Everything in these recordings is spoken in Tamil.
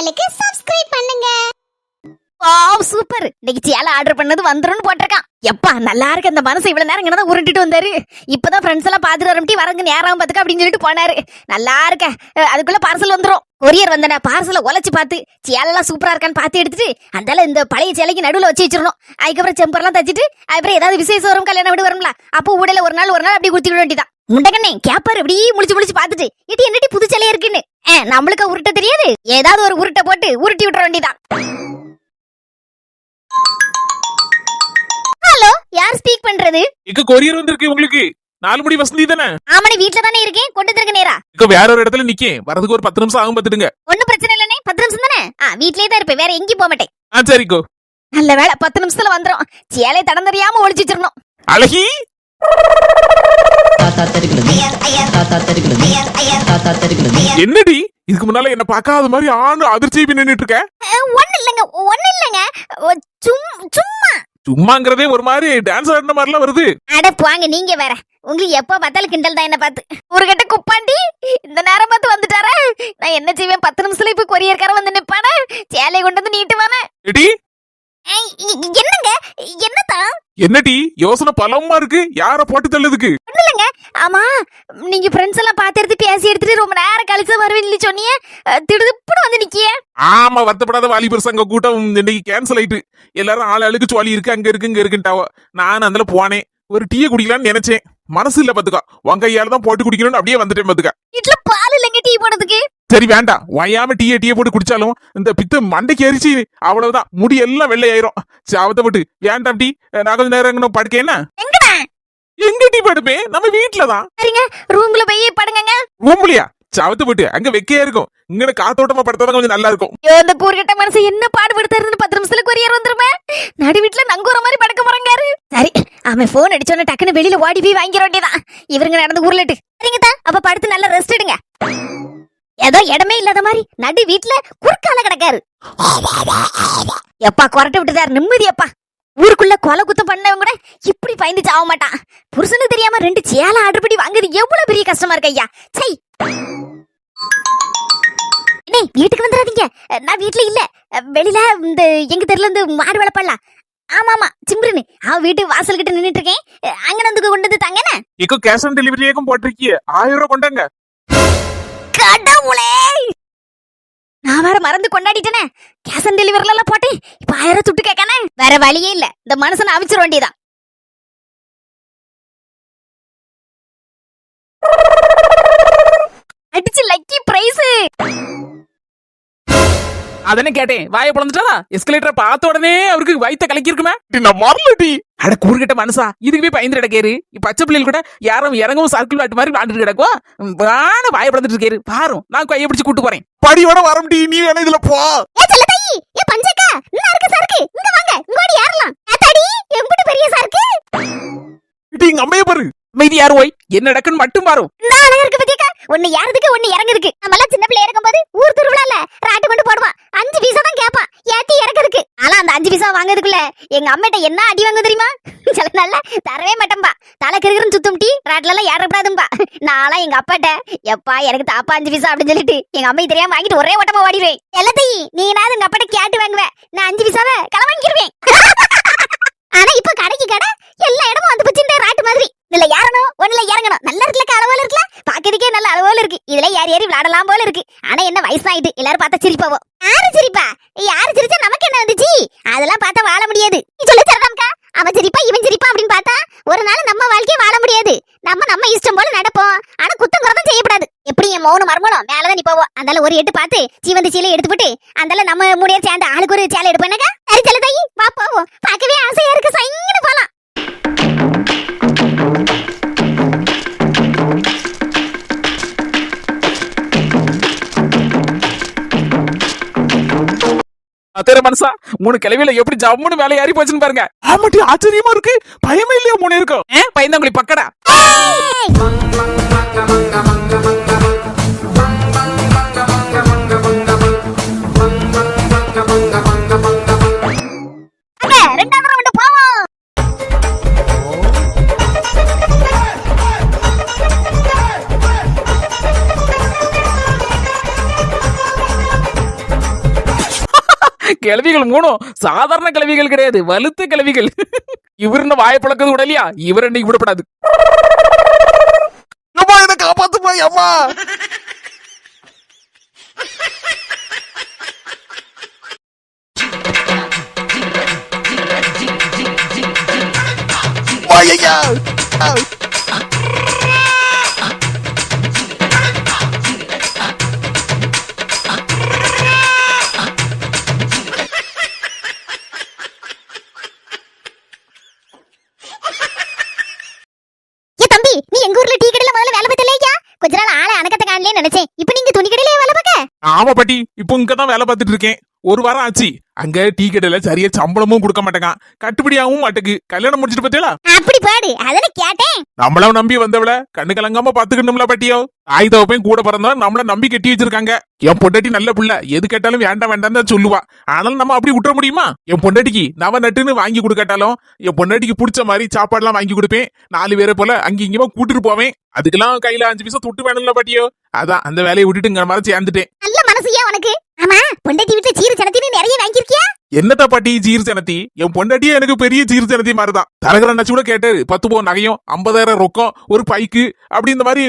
சேனலுக்கு சப்ஸ்கிரைப் பண்ணுங்க. சூப்பர். இன்னைக்கு சேலை ஆர்டர் பண்ணது வந்துரும்னு போட்டிருக்கான். எப்பா நல்லா இருக்கு. அந்த மனசு இவ்வளவு நேரம் இங்கதான் உருட்டிட்டு வந்தாரு. இப்பதான் ஃப்ரெண்ட்ஸ் எல்லாம் பாத்துட்டு வரட்டி வரங்க நேரம் பாத்துக்க அப்படின்னு சொல்லிட்டு போனாரு. நல்லா இருக்க. அதுக்குள்ள பார்சல் வந்துரும். கொரியர் வந்தன பார்சலை உழைச்சு பார்த்து சேலெல்லாம் சூப்பரா இருக்கான்னு பார்த்து எடுத்துட்டு அந்தால இந்த பழைய சேலைக்கு நடுவுல வச்சு வச்சிடணும். அதுக்கப்புறம் செம்பர்லாம் தச்சுட்டு அதுக்கப்புறம் ஏதாவது விசேஷம் வரும், கல்யாணம் விட வரும்ல, அப்போ ஊடல ஒரு நாள் அப்படி குடுத்துட வேண்டியதான். முண்டகண்ணே கேப்பாரு இப்படி முழிச்சு பார்த்துட்டு இது என்னடி புது சேலையா இருக்குன்னு. நம்மளுக்கு உருட்ட தெரியாது, ஏதாவது ஒரு உருட்டை போட்டு உருட்டி விட்டுற வேண்டியதான். ஹலோ, யார் ஸ்பீக் பண்றது? இங்க கொரியர் வந்திருக்கு உங்களுக்கு. 4 மணி வசந்தி தானே? ஆமாடி, வீட்ல தானே இருக்கேன். கொண்டு தருங்க நேரா. இங்க வேற ஒரு இடத்துல நிக்கேன். வரதுக்கு ஒரு 10 நிமிஷம் ஆகும் பாத்துடுங்க. ஒண்ணும் பிரச்சனை இல்லனே. 10 நிமிஷம் தானே? வீட்லயே தான் இருப்பேன், வேற எங்கேயும் போக மாட்டேன். சரிக்கோ. நல்ல வேளை 10 நிமிஷத்துல வந்துரும். சேலை தடம் தெரியாம ஒளிச்சு வச்சிரணும். அழகி என்னடி இதுக்கு முன்னால என்ன பார்க்காத மாதிரி ஆண்டு அதிர்ச்சி நின்னுட்டு இருக்க? ஒண்ணு இல்லங்க. சும்மா சும்மாங்கிறதே ஒரு மாதிரி டான்ஸ் ஆடுன மாதிரிலாம் வருது. அட போங்க, நீங்க வேற. உங்களுக்கு எப்ப பார்த்தாலும் கிண்டல் தான் என்ன பார்த்து. ஒரு கட்ட குப்பாண்டி இந்த நேரம் பார்த்து வந்துட்டாரா? நான் என்ன செய்வேன்? 10 நிமிஷத்துல இப்ப கொரியர்கார வந்து நிப்பானே, சேலையை கொண்டு வந்து நீட்டுவானே. எடி என்னங்க? என்னதான் என்னடி யோசனை பலமா இருக்கு? யார போட்டு தள்ளுதுக்கு? ஒண்ணு இல்லங்க. ஆமா, நீங்க ஃப்ரெண்ட்ஸ் எல்லாம் பாத்து எடுத்து பேசி எடுத்துட்டு ரொம்ப நேரம் கழிச்சு வருவீங்கன்னு சொன்னீங்க. திடுதுப்புன்னு வந்து நிக்கிய. ஆமா, வருத்தப்படாத வாலிபர் சங்க கூட்டம் இன்னைக்கு கேன்சல் ஆயிட்டு. எல்லாரும் ஆளுக்கு சுவாலி இருக்கு, அங்க இருக்கு இங்க இருக்குன்ட்டாவோ. நான் அதுல போனேன். ஒரு டீயை குடிக்கலாம்னு நினைச்சேன். மனசு இல்ல பாத்துக்கா. உங்க கையால தான் போட்டு குடிக்கணும்னு அப்படியே வந்துட்டேன் பாத்துக்கா. வீட்டுல பால் இல்லங்க டீ போடுறதுக்கு. சரி வேண்டாம், வயாம டீயை போட்டு குடிச்சாலும் இந்த பித்த மண்டைக்கு எரிச்சு அவ்வளவுதான், முடி எல்லாம் வெள்ளை ஆயிரும். சாவத்தை போட்டு வேண்டாம் டீ. நான் கொஞ்சம் நேரம் படுக்கேன்னா எங்க டீ படுப்பேன்? நம்ம வீட்டுலதான். சரிங்க, ரூம்ல போய் படுங்க. ரூம்லயா? சாவத்தை போட்டு அங்க வெக்கையா இருக்கும். இங்க காத்தோட்டமா படுத்தாதான் கொஞ்சம் நல்லா இருக்கும். இந்த கூறுகிட்ட மனசு என்ன பாடுபடுத்தாருன்னு 10 நிமிஷத்துல கொரியர் வந்துருமே. நடு வீட்டுல நங்கூர மாதிரி படுக்க போறாங்காரு. சரி, அவன் போன் அடிச்சோன்னு டக்குன்னு வெளியில ஓடி போய் வாங்கிட வேண்டியதான். இவருங்க நடந்து ஊர்லட்டு. சரிங்கதா, அப்ப படுத்து நல்லா ரெஸ்ட் எடுங்க. ஏதோ இடமே இல்லாத மாதிரி நடு வீட்டுல குறுக்கால கிடக்காரு. எப்பா கொரட்டை விட்டுதாரு, நிம்மதியப்பா. ஊருக்குள்ள கொலை குத்தம் பண்ணவங்க கூட இப்படி பயந்து சாவ மாட்டான். புருஷனுக்கு தெரியாம 2 சேலை ஆர்டர் பண்ணி வாங்குறது எவ்வளவு பெரிய கஷ்டமா இருக்கு ஐயா. சை, வீட்டுக்கு வந்துடாதீங்க. நான் வீட்டுல இல்ல, வெளியில இந்த எங்க தெருல இருந்து மாடு வளர்ப்படலாம். ஆமா சிம்ரனு, அவன் வீட்டு வாசல் கிட்ட நின்னுட்டு இருக்கேன். அங்க வந்து கொண்டு வந்து தாங்கண்ணே. இப்போ கேஷ் ஆன் டெலிவரியாக்கும் போட்டிருக்கிய. 1000 ரூபாய் கொண்டாங்க. கடவுளே, நான் வேற மறந்து கொண்டாடிட்டேனே. கேஷ் ஆன் டெலிவரில எல்லாம் போட்டு இப்ப 1000 துட்டு கேட்கானே. வேற வழியே இல்ல, இந்த மனுஷனை அவிச்சிட வேண்டியதான். அடிச்சு லக்கி பிரைஸ். அதனே கேட்டேன். வாயை பிளந்துட்டா? எஸ்கலேட்டர் பார்த்த உடனே அவருக்கு வயித்த கலக்கி இருக்குமே. நான் வரலடி. அட கூறுகிட்ட மனுஷா, இதுக்கு போய் பயந்து கிடக்கேரு. பச்சை பிள்ளைகள் கூட யாரும் இறங்கவும் சர்க்கிள் வாட்டு மாதிரி விளாண்டுட்டு கிடக்கும். வாயை பிளந்துட்டு இருக்காரு. பாரு, நான் கையை பிடிச்சு கூட்டு போறேன். படியோட வரம்டி, நீ வேணா இதுல போ. எங்க அம்மைய பாரு. மீதி யாரு போய் என்ன நடக்குன்னு மட்டும் பாரு. ஒண்ணு யாருதுக்கு ஒண்ணு இறங்குதுக்கு. நம்மளாம் சின்ன பிள்ளை இறக்கும் போது ஊர் திருவிழால ராட்டு கொண்டு போடுவான். 5 பைசா தான் கேட்பான் ஏத்தி இறக்குறதுக்கு. ஆனா அந்த 5 பைசா வாங்குறதுக்குள்ள எங்க அம்மிட்ட என்ன அடி வாங்க தெரியுமா? சில நாள்ல தரவே மாட்டேன்பா. தலை கிருகிருன்னு சுத்தும் டீ ராட்ல எல்லாம் ஏறப்படாதும்பா. நான்லாம் எங்க அப்பாட்ட எப்பா எனக்கு தாப்பா 5 பைசா அப்படின்னு சொல்லிட்டு எங்க அம்மை தெரியாம வாங்கிட்டு ஒரே ஓட்டமா ஓடிடுவேன். எல்லாத்தையும் நீ நான் எங்க அப்பாட்ட கேட்டு வாங்குவேன். நான் 5 பைசாவை கள வாங்கிடுவேன். ஆனா இப்ப கடைக்கு கடை எல்லா இடமும் வந்து பிடிச்சிருந்த ராட்டு மாதிரி. இதுல ஏறணும், ஒண்ணுல இறங்கணும். நல்லா இருக்குல்ல, அளவுல இருக்குல்ல, பாக்கிறதுக்கே நல்ல அளவுல இருக்கு. இதுல ஏறி விளையாடலாம் போல இருக்கு. ஆனா என்ன வயசாயிட்டு எல்லாரும் பார்த்தா சிரிப்பாவோ. யாரு சிரிப்பா? யாரு சிரிச்சா நமக்கு என்ன வந்துச்சு? அதெல்லாம் பார்த்தா வாழ முடியாது. நீ சொல்லு தரதாம்க்கா. அவன் சிரிப்பா இவன் சிரிப்பா அப்படின்னு பார்த்தா ஒரு நாள் நம்ம வாழ்க்கையை வாழ முடியாது. நம்ம இஷ்டம் போல நடப்போம். ஆனா குத்தம் குறதும் செய்யப்படாது. எப்படி என் மௌனம் மர்மணும் மேலதான் நீ போவோம். அதனால ஒரு எட்டு பார்த்து சீவந்த சீலை எடுத்து போட்டு அதனால நம்ம மூடிய சேர்ந்து ஆளுக்கு ஒரு சேலை எடுப்பேனாக்கா. சரி செல்ல தாயி, வா போவோம். பார்க்கவே ஆசையா இருக்கு. சைன்னு போலாம். அத்தேர மனுஷா, 3 கிளவியில எப்படி ஜம்முன்னு வேலை ஏறி போச்சுன்னு பாருங்க. ஆமாட்டி, ஆச்சரியமா இருக்கு. பயமே இல்லையா? 3 இருக்கும். பயந்தவங்களி பக்கடா. கிளவிகள் மூணும் சாதாரண கிளவிகள் கிடையாது, வலுத்த கிளவிகள். இவர் என்ன வாயை பழக்கிறது விடலையா? இவர் இன்னைக்கு விடப்படாது. அம்மா என்ன காப்பாத்துப்பா அம்மா. ஐயா தம்பி, நீ எங்க ஊர்ல டீ கடையில முதல்ல வேலை பார்த்தலையா? கொஞ்ச நாள் ஆளை அணக்கத்தை காணலே நினைச்சேன். இப்ப நீங்க துணி கடையில வேலை பார்க்க? ஆமா பாட்டி, இப்போ இங்கதான் வேலை பார்த்துட்டு இருக்கேன். ஒரு வாரம் ஆச்சு. அங்க டீ கடையில சரியா சம்பளமும் கொடுக்க மாட்டேங்க, கட்டுப்படியாகவும் மாட்டுக்கு. கல்யாணம் முடிச்சிட்டு பத்தியா? அப்படி பாடு, அதனை கேட்டேன். நம்மள நம்பி வந்தவள கண்ணு கலங்காம பாத்துக்கணும்ல பாட்டியோ. ஆயுதவப்பையும் கூட பிறந்தா நம்மள நம்பி கட்டி வச்சிருக்காங்க. என் பொண்டாட்டி நல்ல புள்ள, எது கேட்டாலும் வேண்டாம் வேண்டாம் தான் சொல்லுவா. ஆனாலும் நம்ம அப்படி விட்டுற முடியுமா? என் பொண்டாட்டிக்கு நவ நட்டுன்னு வாங்கி கொடுக்கட்டாலும் என் பொண்டாட்டிக்கு பிடிச்ச மாதிரி சாப்பாடுலாம் வாங்கி கொடுப்பேன். 4 பேரை போல அங்க இங்கேயுமா கூட்டிட்டு போவேன். அதுக்கெல்லாம் கையில 5 பைசா தொட்டு வேணும்ல பாட்டியோ. அதான் அந்த வேலையை விட்டுட்டு இங்க மாதிரி சேர்ந்துட்டேன். நல்ல மனசுயா உனக்கு. ஆமா, பொண்டாட்டி வீட்டுல சீர சனத்தின்னு நிறைய வாங்கிருக்கியா? என்னத்தா பாட்டி ஜீர் ஜனத்தி? என் பொண்டாட்டியே எனக்கு பெரிய ஜீர் ஜனத்தி மாதிரிதான். தரகர் அண்ணாச்சி கூட கேட்டாரு, 10 பவுன் நகையும் 50,000 ரொக்கம், ஒரு பைக்கு, அப்படி இந்த மாதிரி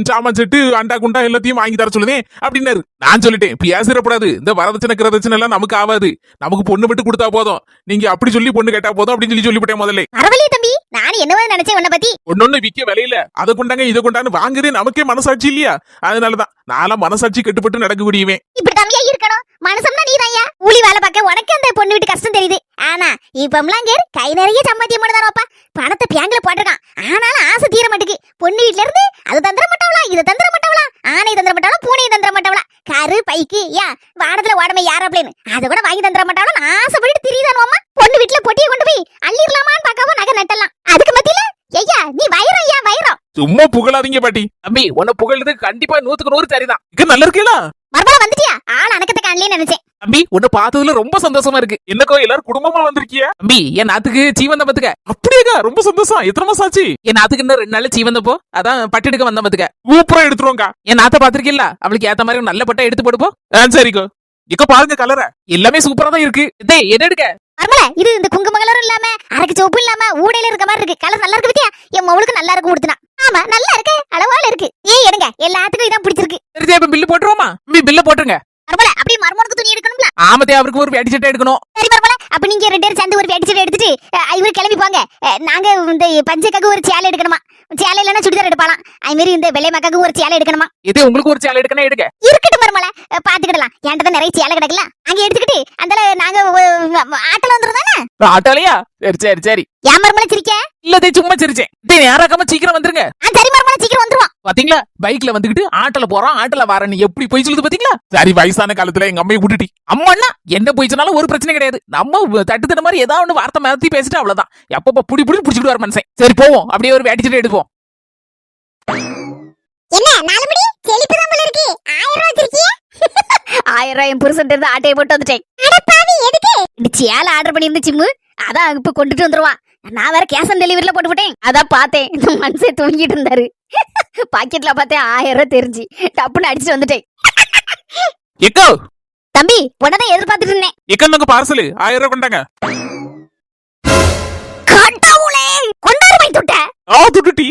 சாமான் செட்டு அண்டா குண்டா எல்லாத்தையும் வாங்கி தர சொல்லுதேன் அப்படின்னாரு. நான் சொல்லிட்டேன், பேசிடப்படாது, இந்த வரதட்சணை கிரதட்சணை எல்லாம் நமக்கு ஆகாது, நமக்கு பொண்ணு விட்டு கொடுத்தா போதும், நீங்க அப்படி சொல்லி பொண்ணு கேட்டா போதும் அப்படின்னு சொல்லிவிட்டேன் முதல்ல. பரவாயில்லையே தம்பி, நான் என்னவா நினைச்சேன் உன்னை பத்தி. ஒன்னொன்னு விக்க விலையில அதை கொண்டாங்க இதை கொண்டான்னு வாங்குறதே நமக்கே மனசாட்சி இல்லையா? அதனாலதான் நான்லாம் மனசாட்சி கட்டுப்பட்டு நடக்கக்கூடியவன். இப்படி தம்பியா இருக்கணும். மனசம்னா நீதான்யா. ஊலி வேலை பார்க்க உனக்கு அந்த பொண்ணு வீட்டு கஷ்டம் தெரியுது. ஆனா இப்பம்லாம் கேர் கை நிறைய சம்பாத்தியம் பண்ணுதானப்பா. பணத்தை பேங்க்ல போட்டிருக்கான். ஆனாலும் ஆசை தீர மாட்டுக்கு. பொண்ணு வீட்டுல இருந்து அது தந்திர மாட்டவளா, இது தந்திர மாட்டவளா, ஆனை தந்திர மாட்டவளா, பூனை தந்திர மாட்டவளா, காரு பைக்கு ஏன் வானத்துல ஓடமை ஏரோப்ளேன் அதை கூட வாங்கி தந்திர மாட்டவளா ஆசைப்பட்டு திரியுதானுமா. பொண்ணு வீட்டுல பொட்டியை கொண்டு போய் அள்ளிடலாமான்னு பார்க்காம நகை நட்டலாம். அதுக்கு மத்தியில ஐயா நீ வைரம், ஐயா வைரம். சும்மா புகழாதீங்க பாட்டி. தம்பி, உன்னை புகழ்றது கண்டிப்பா 100க்கு 100 சரிதான். இங்க நல்லா இருக்கீங்களா? மறுபடியும் வந்துட்டியா? ஆள் அணக்கத்தை காணலே நினைச்சேன். தம்பி, உன்னை பார்த்ததுல ரொம்ப சந்தோஷமா இருக்கு. என்னக்கோ எல்லாரும் குடும்பமா வந்திருக்கியா? தம்பி, என் நாத்துக்கு சீவந்த பத்துக்க. அப்படியேக்கா, ரொம்ப சந்தோஷம். எத்தனை மாசம் ஆச்சு? என் நாத்துக்கு இன்னும் 2 நாள் சீவந்தப்போ அதான் பட்டு எடுக்க வந்த பத்துக்க. சூப்பரா எடுத்துருவோங்க. என் நாத்த பாத்திருக்கீல்ல, அவளுக்கு ஏத்த மாதிரி ஒரு நல்ல பட்டா எடுத்து போடுப்போம். சரிக்கோ. இக்க பாருங்க கலர எல்லாமே சூப்பரா தான் இருக்கு. டேய், என்ன எடுக்க? மர்மல, இது இந்த குங்கும கலரும் இல்லாம அரக்கு சோப்பு இல்லாம ஊடையில இருக்க மாதிரி இருக்கு. கலர் நல்லா இருக்கு பத்தியா? என் மவுளுக்கு நல்லா இருக்கும் கொடுத்தனா. ஆமா, நல்லா இருக்கு, அளவால இருக்கு. ஏன் எடுங்க, எல்லாத்துக்கும் இதான் பிடிச்சிருக்கு. சரி, இப்ப பில்லு போட்டுருவோமா? பில்ல போட்டுருங்க. மர்மல, அப்படியே மர்மனுக்கு துணி எடுக்கணும்ல? ஆமத்தே, அவருக்கு ஒரு வேட்டி சட்டை எடுக்கணும். சரி மர்மல, அப்ப நீங்க 2 பேரும் சேர்ந்து ஒரு வேட்டி சட்டை எடுத்துட்டு இவரு கிளம்பி போங்க. நாங்க இந்த பஞ்சக்காக ஒரு சேலை எடுக்கணுமா. சேலை இல்லைன்னா சுடிதார் எடுப்பாலாம். அது மாதிரி இந்த வெள்ளை மக்காக்கு ஒரு சேலை எடுக்கணுமா. இது உங்களுக்கு ஒரு சேலை எடுக்கணும், எடுக்க. இருக்கட்டும் மர்மல, பாத்துக்கிடலாம். என்கிட்ட தான் நிறைய சேலை கிடக்கல, அங்க எடுத்துக்கிட்டு அந்த நாங்க ஆட்டோல வந்துருந்தானே. ஆட்டாலையா? சரி சரி சரி. ஏன் மர்மல சிரிக்க? இல்லதே, சும்மா சிரிச்சேன். டேய், நேராக்காம சீக்கிரம் வந்துருங்க. சரி மர்மல, சீக்கிரம் வந்துருவோம். பாத்தீங்களா, பைக்ல வந்துகிட்டு ஆட்டோல போறான், ஆட்டோல வரேன்னு எப்படி போய் சொல்லுது பாத்தீங்களா? சரி, வயசான காலத்துல எங்க அம்மையை விட்டுட்டி. அம்மாண்ணா என்ன போய் சொன்னாலும் ஒரு பிரச்சனை கிடையாது. நம்ம தட்டு தட்ட மாதிரி ஏதாவது ஒண்ணு வார்த்தை மாத்தி பேசிட்டு அவ்வளவுதான். எப்ப புடி புடிச்சிட்டு வர மனுஷன். சரி போவோம், அப்படியே ஒரு வேட்டி சட்டை எடுப்போம். என்ன 4 மணி செழிப்பு தான் போல இருக்கு. 1000 ரூபாய் வச்சிருக்கியே? 1000 என் புருஷன் இருந்து ஆட்டையை போட்டு வந்துட்டேன். அட பாவி, எதுக்கு? இந்த சேலை ஆர்டர் பண்ணி இருந்துச்சு, அதான் இப்ப கொண்டுட்டு வந்துருவான். நான் வேற கேஷ் ஆன் டெலிவரில போட்டு விட்டேன். அதான் பார்த்தேன், இந்த மனுஷன் தூங்கிட்டு இருந்தாரு. பாக்கெட்ல பார்த்தேன் 1000 ரூபாய் தெரிஞ்சு டப்புன்னு அடிச்சுட்டு வந்துட்டேன். எக்கோ தம்பி, உடனே எதிர்பார்த்துட்டு இருந்தேன். எக்கனுக்கு பார்சல் 1000 ரூபாய் கொண்டாங்க. கடவுளே, கொண்டாரு மை தொட்ட. துட்டுட்டி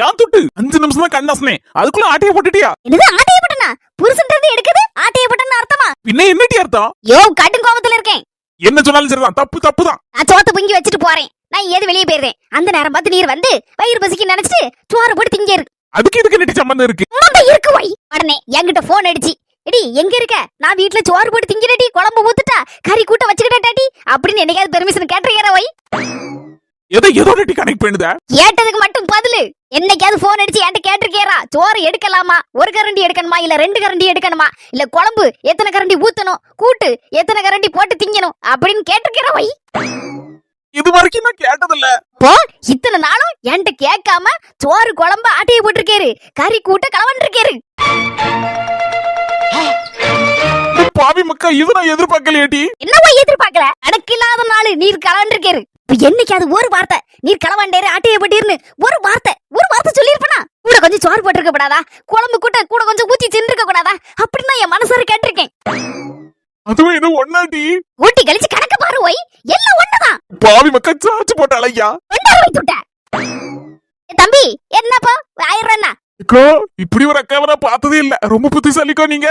ஏன் துட்டு? 5 நிமிஷம் தான் கண்ணாசனே, அதுக்குள்ள ஆட்டையை போட்டுட்டியா? என்னது ஆட்டையை போட்டனா? புருஷன் இருந்து எடுக்குது ஆட்டையை போட்டன்னு அர்த்தமா? பின்ன என்னடி அர்த்தம்? யோ, கடும் கோபத்துல இருக்கேன். என்ன சொன்னாலும் சரிதான், தப்பு தான். நான் சோத்த பொங்கி வச்சுட்டு போறேன். நான் ஏது வெளியே போயிடுறேன். அந்த நேரம் பார்த்து நீர் வந்து வயிறு பசிக்கு நினைச்சிட்டு சோறு போட்டு திங்கிரு. அதுக்கு இதுக்கு நெட்டி சம்பந்தம் இருக்கு? இருக்கு வை. உடனே என்கிட்ட போன் அடிச்சு, எடி எங்க இருக்க? நான் வீட்டுல சோறு போட்டு திங்கிறடி, குழம்பு ஊத்துட்டா, கறி கூட்ட வச்சுக்கிட்டாட்டி அப்படின்னு என்னைக்காவது பெர்மிஷன் கேட்டுறீங்க வை. ஏதோ நெட்டி கனெக்ட் பண்ணுதா? கேட்டதுக்கு மட்டும் பதிலு. என்னைக்காவது போன் அடிச்சு என்கிட்ட கேட்டிருக்கேரா, சோறு எடுக்கலாமா, ஒரு கரண்டி எடுக்கணுமா, இல்ல 2 கரண்டி எடுக்கணுமா, இல்ல குழம்பு எத்தனை கரண்டி ஊத்தணும், கூட்டு எத்தனை கரண்டி போட்டு திங்கணும் அப்படின்னு கேட்டிருக்கேரா வை. இது வரைக்கும் நான் கேட்டதில்ல. போ, இத்தனை நாளும் என்கிட்ட கேட்காம சோறு குழம்பு ஆட்டையை போட்டிருக்காரு, கறி கூட்ட கலவன் இருக்காரு. பாவி மக்கா, இது நான் எதிர்பார்க்கலையேட்டி. என்னவா எதிர்பார்க்கல? அடக்கில்லாத நாள் நீர் கலவன் இருக்காரு. என்னைக்காவது ஒரு வார்த்தை நீர் கலவாண்டேரு ஆட்டையை போட்டீர்னு ஒரு வார்த்தை சொல்லிருப்பனா? கூட கொஞ்சம் சோறு போட்டிருக்க கூடாதா, குழம்பு கூட்ட கூட கொஞ்சம் ஊத்தி சென்றிருக்க கூடாதா அப்படின்னு நான் என் மனசார கேட்டிருக்கேன். அதுவும் இது ஒன்னாடி ஊட்டி கழிச்சு கணக்கு பாரு ஒய் எல்லாம் ஒண்ணுதான். பாவி மக்கள் சாச்சு போட்டாளையா. விட்டுட்ட தம்பி என்னப்பா 1000 ரூபா அக்கா இப்படி ஒரு அக்காவை நான் பார்த்ததே இல்ல. ரொம்ப புத்திசாலிக்கோ நீங்க.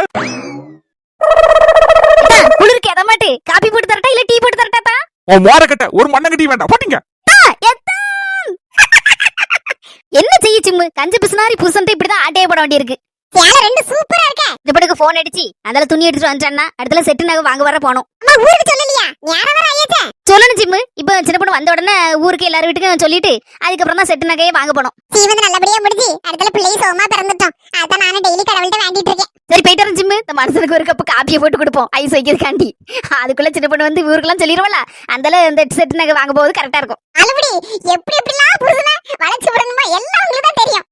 குளிருக்கு எத மாட்டு காபி போட்டு தரட்டா இல்ல டீ போட்டு தரட்டா? உன் மோர கட்ட ஒரு மண்ணங்கட்டி வேண்டாம் போட்டீங்க. என்ன செய்ய சிம்மு கஞ்ச பிசுனாரி புசன்ட்டு இப்படிதான் ஆட்டைய போட வேண்டியிருக்கு. சேல ரெண்டு சூப்பரா இருக்க. இந்த படுக்கு போன் அடிச்சி அதல துணி எடுத்துட்டு வந்துட்டான்னா அடுத்தல செட்டு நகை வாங்க வர போனோம். அம்மா ஊருக்கு சொல்லலையா? யார வர ஐயச்சே? சொல்லணும் சிம்மு. இப்போ சின்ன பொண்ணு வந்த உடனே ஊருக்கு எல்லாரும் வீட்டுக்கு சொல்லிட்டு அதுக்கு அப்புறம் தான் செட்டு நகையை வாங்க போனோம். சீவந்து நல்லபடியா முடிஞ்சு அடுத்தல பிள்ளை சோமா பிறந்துட்டோம். அதான் நானே டெய்லி கடவுள்கிட்ட வேண்டிட்டு இருக்கேன். சரி போயிட்டு வரேன் சிம்மு. இந்த மனுஷனுக்கு ஒரு கப்பு காப்பியை போட்டு கொடுப்போம் ஐஸ் வைக்கிறதுக்காண்டி. அதுக்குள்ள சின்ன பொண்ணு வந்து ஊருக்குலாம் சொல்லிடுவல அந்தால இந்த செட்டு நகை வாங்க போகுது கரெக்டா இருக்கும். அலுபடி எப்படி எப்படிலாம் புருஷனை வளைச்சு விடணுமா எல்லாம் உங்களுக்கு தான் தெரியும்.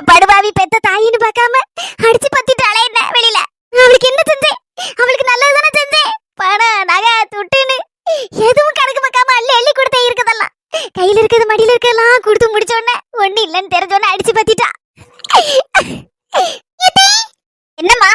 படுபாவி பெத்த தாயின்னு பார்க்காம அடிச்சு பத்திட்டாளே என்ன வெளியில. அவளுக்கு என்ன செஞ்சேன்? அவளுக்கு நல்லதுதானே செஞ்சேன். பணம் நகை துட்டுன்னு எதுவும் கணக்கு பார்க்காம அள்ளி அள்ளி கொடுத்தே இருக்கதெல்லாம் கையில இருக்கிறது மடியில இருக்கலாம் கொடுத்து முடிச்ச உடனே ஒண்ணு இல்லன்னு தெரிஞ்ச உடனே அடிச்சு பத்திட்டா. என்னம்மா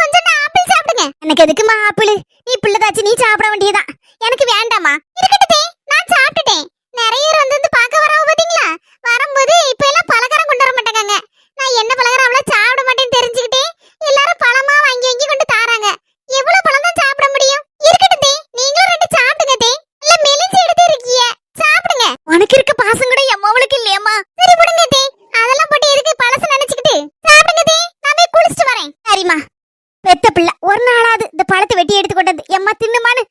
கொஞ்சம் ஆப்பிள் சாப்பிடுங்க. எனக்கு எதுக்குமா ஆப்பிள்? நீ பிள்ளைதாச்சு நீ சாப்பிட வேண்டியதான். எனக்கு வேண்டாமா. இருக்கட்டே நான் சாப்பிட்டுட்டேன். நிறைய பேர் வந்து பார்க்க வரவங்க பாத்தீங்களா? வரும்போது இப்ப எல்லாம் பலகாரம் கொண்டு வர மாட்டாங்க. நான் என்ன பலகாரம் அவ்வளவு சாப்பிட மாட்டேன்னு தெரிஞ்சுக்கிட்டே எல்லாரும் பழமா வாங்கி வாங்கி கொண்டு தாராங்க. எவ்வளவு பழம் தான் சாப்பிட முடியும்? இருக்கட்டே நீங்களும் ரெண்டு சாப்பிடுங்க தே. இல்ல மெலிஞ்சு எடுத்து இருக்கீங்க. சாப்பிடுங்க. உனக்கு இருக்க பாசம் கூட என் மவளுக்கு இல்லையம்மா. சரி விடுங்க தே. அதெல்லாம் போட்டு இருக்கு பழசு நினைச்சுக்கிட்டு சாப்பிடுங்க தே. நான் போய் குளிச்சிட்டு வரேன். சரிம்மா. பெத்த பிள்ளை ஒரு நாளாவது இந்த பழத்தை வெட்டி எடுத்து கொண்டது எம்மா தின்னுமான்னு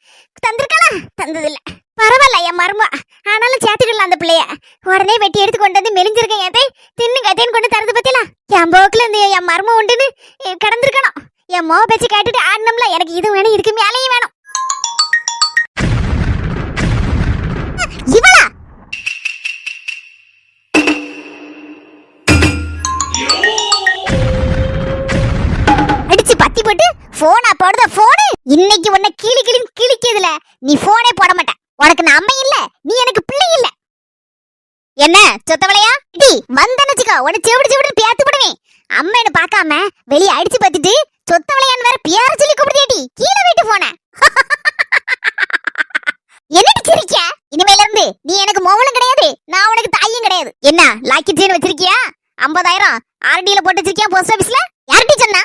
தந்திருக்கலாம். தந்ததில்ல. பரவாயில்ல என் மருமா. ஆனாலும் சேர்த்துக்கலாம் அந்த பிள்ளைய. உடனே வெட்டி எடுத்து கொண்டு வந்து மெலிஞ்சிருக்கேன் ஏதே தின்னுங்க தேன்னு கொண்டு தரது பத்திலாம் என் போக்குல இந்த என் மரும உண்டுன்னு கடந்திருக்கணும். என் மோ பேச்சு கேட்டுட்டு ஆடணும்ல. எனக்கு இது வேணும் இதுக்கு மேலேயும் வேணும். இவளா அடிச்சு பத்தி போட்டு போனா போடுத போனு. இன்னைக்கு உன்னை கிளி கிளி கிளிக்கிறதுல நீ போனே போட மாட்ட. உனக்கு நான் அம்மை இல்ல, நீ எனக்கு பிள்ளை இல்ல. என்ன சொத்தவளையா? டி வந்தனச்சுக்கோ உன்னை செவிடு செவிடு பேத்து போடுவேன். அம்மைன்னு பார்க்காம வெளியே அடிச்சு பத்திட்டு சொத்தவளையான்னு வேற பேர சொல்லி கூப்பிடுதேடி. கீழே வீட்டு போன என்னடி சிரிக்க? இனிமேல இருந்து நீ எனக்கு மோவலும் கிடையாது, நான் உனக்கு தாயும் கிடையாது. என்ன லாக்கி செயின் வச்சிருக்கியா? 50,000 ஆர்டில போட்டு வச்சிருக்கியா போஸ்ட் ஆபீஸ்ல? யார்டி சொன்னா?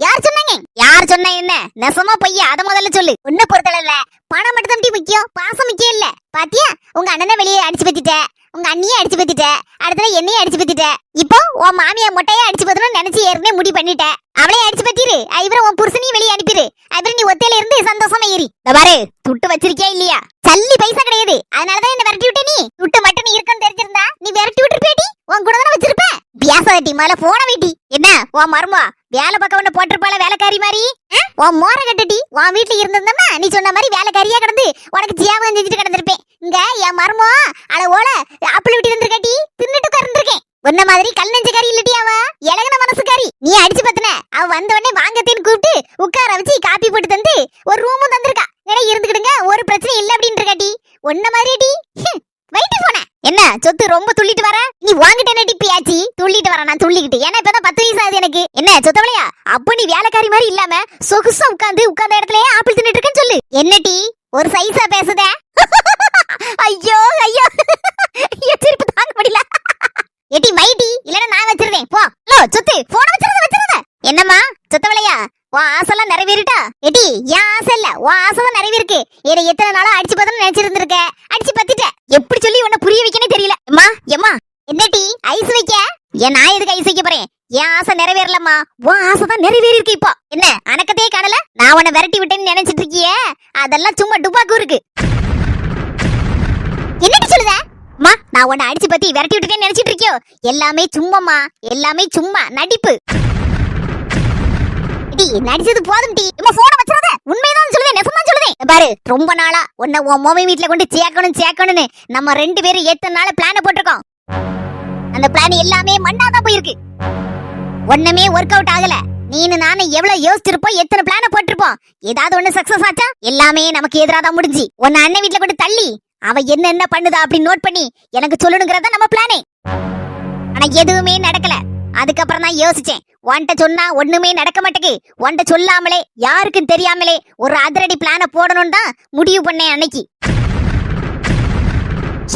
யார் சொன்னாங்க? யார் சொன்னா என்ன? நெசமா பொய்யா? அத முதல்ல சொல்லு. உன்னை பொறுத்தல பணம் மட்டும் தான் முக்கியம், பாசம் முக்கியம் இல்ல. பாத்தியா உங்க அண்ணனை வெளியே அடிச்சு பத்திட்ட, உங்க அண்ணியை அடிச்சு பத்திட்ட, அடுத்த என்னையே அடிச்சு பத்திட்ட. இப்போ உன் மாமியா மொட்டையா அடிச்சு பத்தணும்னு நினைச்சு ஏற்கனவே முடி பண்ணிட்ட. அவளையே அடிச்சு பத்திரு. இவர உன் புருஷனையும் வெளியே அனுப்பிடு. அப்புறம் நீ ஒத்தையில இருந்து சந்தோஷமா ஏறி. இந்த பாரு துட்டு வச்சிருக்கியா இல்லையா? சல்லி பைசா கிடையாது. அதனாலதான் என்ன விரட்டி விட்ட. நீ துட்டு மட்டும் நீ இருக்குன்னு தெரிஞ்சிருந்தா நீ விரட்டி விட்டுருப்பேடி. உன் கூட தானே வச்சிருப்ப. பியாசாட்டி மேல போன வீட்டி. என்ன உன் மருமா வேலை பக்கம் ஒண்ணு போட்டிருப்பாள வேலைக்காரி மாதிரி? உன் மோர கட்டட்டி உன் வீட்டுல இருந்திருந்தா நீ சொன்ன மாதிரி வேலைக்காரியா கிடந்து உனக்கு ஜியாபகம் செஞ்சுட்டு கிடந்திருப்பேன். இங்க என் மருமோ அளவோல ஆப்பிள் விட்டு இருந்திருக்கட்டி தின்னுட்டு கறந்துருக்கேன். உன்ன மாதிரி கல் நெஞ்சக்காரி இல்லட்டி அவ இலகுன மனசுக்காரி. நீ அடிச்சு பத்தின அவ வந்த உடனே வாங்கத்தேன்னு கூப்பிட்டு உட்கார வச்சு காப்பி போட்டு தந்து ஒரு ரூமும் தந்திருக்கா. ஏன்னா இருந்துக்கிடுங்க ஒரு பிரச்சனை இல்ல அப்படின்னு இருக்காட்டி. உன்ன மாதிரிடி வைட்டி போன. என்ன சொத்து ரொம்ப துள்ளிட்டு வர? நீ வாங்கிட்டேன டிப்பியாச்சி துள்ளிட்டு வர. நான் துள்ளிக்கிட்டு ஏன்னா இப்பதான் 10 வயசு ஆகுது எனக்கு. என்ன சொத்தவளையா? அப்ப நீ வேலைக்காரி மாதிரி இல்லாம சொகுசா உட்கார்ந்த இடத்துலயே ஆப்பிள் தின்னுட்டு இருக்கேன்னு சொல்லு. என்ன டி ஒரு சைஸா பேசுத? ஐயோ ஐயோ திருப்பி தாங்க முடியல. எட்டி வைட்டி இல்லன்னா நான் வச்சிருந்தேன் போ. ஹலோ சொத்து போன வச்சிருந்த. என்னம்மா சொத்தவளையா உன் ஆசைலாம் நிறைவேறிட்டா? எட்டி என் ஆசை இல்ல உன் ஆசைதான் நிறைவேறிருக்கு. ஏன்னா எத்தனை நாளா அடிச்சு பார்த்தோம்னு நினைச்சிருந்திருக்க. அடிச்சு பத்திட்ட. எப்படி சொல்லி உன்னை புரிய வைக்கனே தெரியல. எம்மா எம்மா என்னடி ஐஸ் வைக்க? ஏன் நான் எதுக்கு ஐஸ் வைக்க போறேன்? என் ஆசை நிறைவேறலம்மா. உன் ஆசை தான் நிறைவேறி இருக்கு. இப்போ என்ன அணக்கத்தையே காணல? நான் உன்னை விரட்டி விட்டேன்னு நினைச்சிட்டு இருக்கியே அதெல்லாம் சும்மா டுபாக்கு இருக்கு. என்னடி சொல்லுத? அம்மா நான் உன்னை அடிச்சு பத்தி விரட்டி விட்டுட்டேன்னு நினைச்சிட்டு இருக்கியோ? எல்லாமே சும்மாமா, எல்லாமே சும்மா நடிப்பு. நடிச்சது போதும் டி. இம்மா போன வச்சிராத. உண்மைதான் சொல்லுவேன், நெசமா சொல்லுவேன். பாரு ரொம்ப நாளா உன்னை உன் மோவை வீட்ல கொண்டு சேர்க்கணும்னு நம்ம 2 பேரும் எத்தனை நாள் பிளான் போட்டிருக்கோம். அந்த பிளான் எல்லாமே மண்ணாதான் போயிருக்கு. ஒண்ணுமே ஒர்க் அவுட் ஆகல. நீனு நானு எவ்வளவு யோசிச்சிருப்போம், எத்தனை பிளான போட்டிருப்போம். ஏதாவது ஒண்ணு சக்சஸ் ஆச்சா? எல்லாமே நமக்கு எதிராதான் முடிஞ்சு. உன்னை அண்ணன் வீட்ல கொண்டு தள்ளி அவ என்ன பண்ணுதா அப்படின்னு நோட் பண்ணி எனக்கு சொல்லணுங்கிறதா நம்ம பிளானே. ஆனா எதுவுமே நடக்கல. அதுக்கப்புறம் தான் யோசிச்சேன் உன்கிட்ட சொன்னா ஒண்ணுமே நடக்க மாட்டேங்குது. உன்கிட்ட சொல்லாமலே யாருக்கும் தெரியாமலே ஒரு அதிரடி பிளான போடணும் தான் முடிவு பண்ணேன் அன்னைக்கு.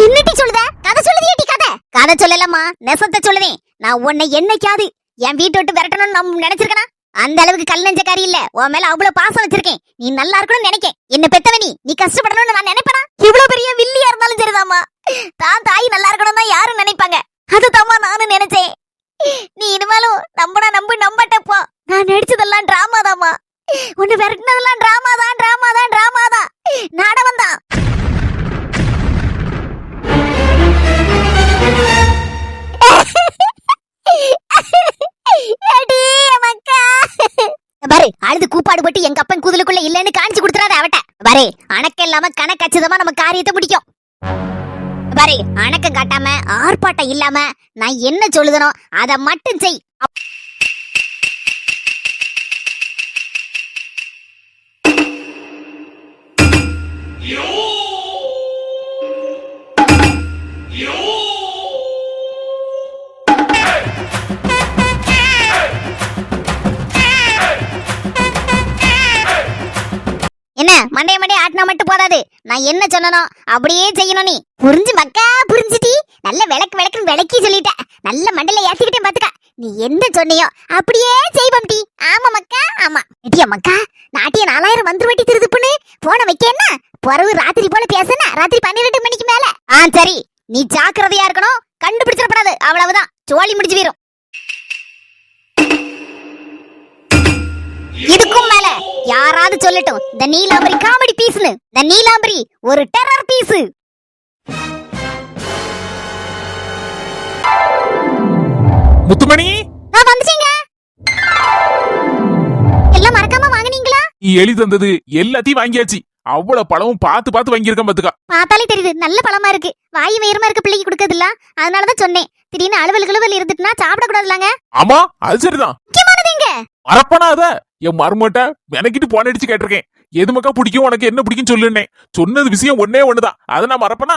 என்னடி சொல்லுத? கதை சொல்லுதியேடி கதை. கதை சொல்லலம்மா, நெசத்தை சொல்லுதேன். நான் உன்னை என்னைக்காவது என் வீட்டை விட்டு விரட்டணும்னு நான் நினைச்சிருக்கேனா? அந்த அளவுக்கு கல் நெஞ்சக்காரி இல்ல. உன் மேல அவ்வளவு பாசம் வச்சிருக்கேன். நீ நல்லா இருக்கணும்னு நினைக்கேன். என்ன பெத்தவனி நீ கஷ்டப்படணும்னு நான் நினைப்பேனா? இவ்வளவு பெரிய வில்லியா இருந்தாலும் சரிதாம்மா, தான் தாய் நல்லா இருக்கணும் தான் யாரும் நினைப்பாங்க. அதுதாம்மா நானும் நினைச்சேன். நீ இனிமேலும் நம்பனா நம்பட்டப்போ. நான் நடிச்சதெல்லாம் டிராமா தாம்மா. உன்னை விரட்டினதெல்லாம் டிராமா தான் நாடகம் தான். பாரு, அழுது கூப்பாடு போட்டு எங்க அப்பன் குதிலுக்குள்ள இல்லன்னு காணிச்சு கொடுத்துறாத அவட்ட. பாரு, அணக்கம் இல்லாம கணக்கச்சிதமா நம்ம காரியத்தை முடிக்கும். பாரு, அணக்கம் காட்டாம ஆர்ப்பாட்டம் இல்லாம நான் என்ன சொல்லுதனோ அதை மட்டும் செய். என்ன மண்டைய ஆட்டினா மட்டும் போதாது, நான் என்ன சொன்னனோ அப்படியே செய்யணும். நீ புரிஞ்சு மக்கா, புரிஞ்சுட்டி? நல்ல விளக்குன்னு விளக்கி சொல்லிட்ட. நல்ல மண்டையில ஏத்திக்கிட்டே பாத்துக்க. நீ என்ன சொன்னியோ அப்படியே செய்வோம் டி. ஆமா மக்கா, ஆமா. இடியா மக்கா, நாட்டிய 4000 வந்து வட்டி திருதுப்புன்னு போன வைக்க என்ன பொறவு ராத்திரி போல பேசுன. ராத்திரி 12 மணிக்கு மேல. சரி, நீ ஜாக்கிரதையா இருக்கணும். கண்டுபிடிச்சிடப்படாது, அவ்வளவுதான். சோழி முடிஞ்சு வீரும். இதுக்கும் மேல யாராவது சொல்லட்டும் இந்த நீலாம்பரி காமெடி பீஸ்னு. இந்த நீலாம்பரி ஒரு டெரர் பீஸ். முத்துமணி, நான் வந்துட்டேங்க. எல்லாம் மறக்காம வாங்குனீங்களா? நீ எழுதி தந்தது எல்லாத்தையும் வாங்கியாச்சு. அவ்வளவு பழமும் பார்த்து வாங்கியிருக்கேன் பாத்துக்கா. பார்த்தாலே தெரியுது நல்ல பழமா இருக்கு. வாய் வயிறுமா இருக்க பிள்ளைக்கு கொடுக்கறது இல்ல, அதனாலதான் சொன்னேன். திடீர்னு அலுவல் இருந்துட்டுனா சாப்பிட கூடாதுலாங்க. ஆமா, அது சரிதான். முக்கியமானதுங்க மறப்பனா அத என் மருமட்ட மெனக்கிட்டு போன் அடிச்சு கேட்டிருக்கேன். எது மக்கா பிடிக்கும், உனக்கு என்ன பிடிக்கும் சொல்லுன்னேன். சொன்னது விஷயம் ஒன்னே ஒண்ணுதான். அதை நான் மறப்பனா?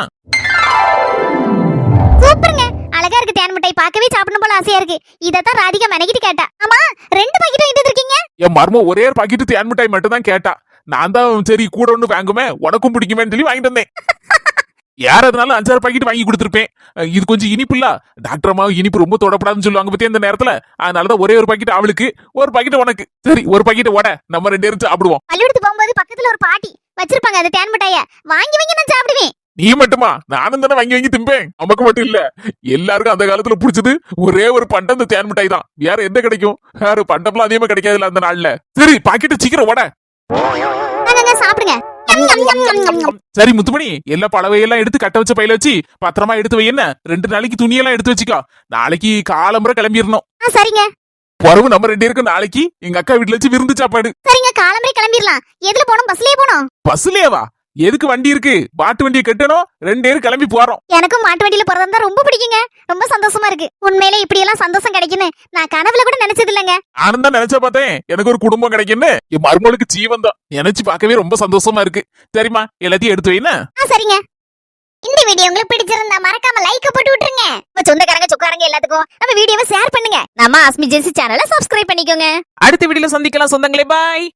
சூப்பருங்க, அழகா இருக்கு. தேன் மிட்டாய் பார்க்கவே சாப்பிடணும் போல ஆசையா இருக்கு. இதத்தான் ராதிகா மெனக்கிட்டு கேட்டா. ஆமா, 2 பாக்கெட் வாங்கிட்டு இருக்கீங்க. என் மரும ஒரே ஒரு பாக்கெட்டு தேன் மிட்டாய் மட்டும் தான் கேட்டா. நான் தான் சரி கூட ஒண்ணு வாங்குமே, உனக்கும் பிடிக்குமேன்னு சொல்லி வாங்கிட்டு வந்தேன். யார் அதனால 5-6 பாக்கெட் வாங்கி கொடுத்துருப்பேன். இது கொஞ்சம் இனிப்பு இல்ல. டாக்டர் அம்மா இனிப்பு ரொம்ப தொடப்படாதுன்னு சொல்லுவாங்க பத்தி அந்த நேரத்துல. அதனாலதான் ஒரே ஒரு பாக்கெட் அவளுக்கு, ஒரு பாக்கெட் உனக்கு. சரி, ஒரு பாக்கெட் ஓட நம்ம 2 பேரும் சாப்பிடுவோம். பள்ளிக்கூடத்து போகும்போது பக்கத்துல ஒரு பாட்டி வச்சிருப்பாங்க அந்த தேன் மிட்டாய. வாங்கி நான் சாப்பிடுவேன். நீ மட்டுமா? நானும் தானே வாங்கி திம்பேன். நமக்கு மட்டும் இல்ல, எல்லாருக்கும் அந்த காலத்துல பிடிச்சது ஒரே ஒரு பண்டம் இந்த தேன் மிட்டாய் தான். வேற எந்த கிடைக்கும்? வேற பண்டம்லாம் அதிகமா கிடைக்காதுல்ல அந்த நாள்ல. சரி, பாக்கெட் சீக்கிரம் ஓட. சாப்பிடுங்க. சரி முத்துமணி, எல்லா பழவையெல்லாம் எடுத்து கட்ட வச்ச பையில வச்சு பத்திரமா எடுத்து வை. என்ன 2 நாளைக்கு துணியெல்லாம் எடுத்து வச்சுக்கோ. நாளைக்கு காலம்பரை கிளம்பிடணும். சரிங்க. பொறவு நம்ம 2 பேருக்கும் நாளைக்கு எங்க அக்கா வீட்டுல வச்சு விருந்து சாப்பாடு. சரிங்க, காலம்பரை கிளம்பிடலாம். எதுல போனோம்? பஸ்லயே போனோம். பஸ்லயேவா? எதுக்கு வண்டி இருக்கு? மாட்டு வண்டியை கட்டணும். 2 பேரும் கிளம்பி போறோம். எனக்கும் மாட்டு வண்டியில போறதா ரொம்ப பிடிக்குங்க. ரொம்ப சந்தோஷமா இருக்கு. உண்மையிலே இப்படி எல்லாம் சந்தோஷம் கிடைக்குன்னு நான் கனவுல கூட நினைச்சது இல்லங்க. நானும் தான் நினைச்சா பார்த்தேன் எனக்கு ஒரு குடும்பம் கிடைக்குன்னு. என் மருமகளுக்கு ஜீவன் தான். நினைச்சு பார்க்கவே ரொம்ப சந்தோஷமா இருக்கு. சரிம்மா, எல்லாத்தையும் எடுத்து வைனா. சரிங்க. இந்த வீடியோ உங்களுக்கு பிடிச்சிருந்தா மறக்காம லைக் போட்டு விட்டுருங்க. சொந்தக்காரங்க சொக்காரங்க எல்லாத்துக்கும் நம்ம வீடியோவை ஷேர் பண்ணுங்க. நம்ம அஸ்மி ஜென்சி சேனலை சப்ஸ்கிரைப் பண்ணிக்கோங்க. அடுத்த வீடியோல சந்திக்கலாம் சொந்தங்களே. பாய்.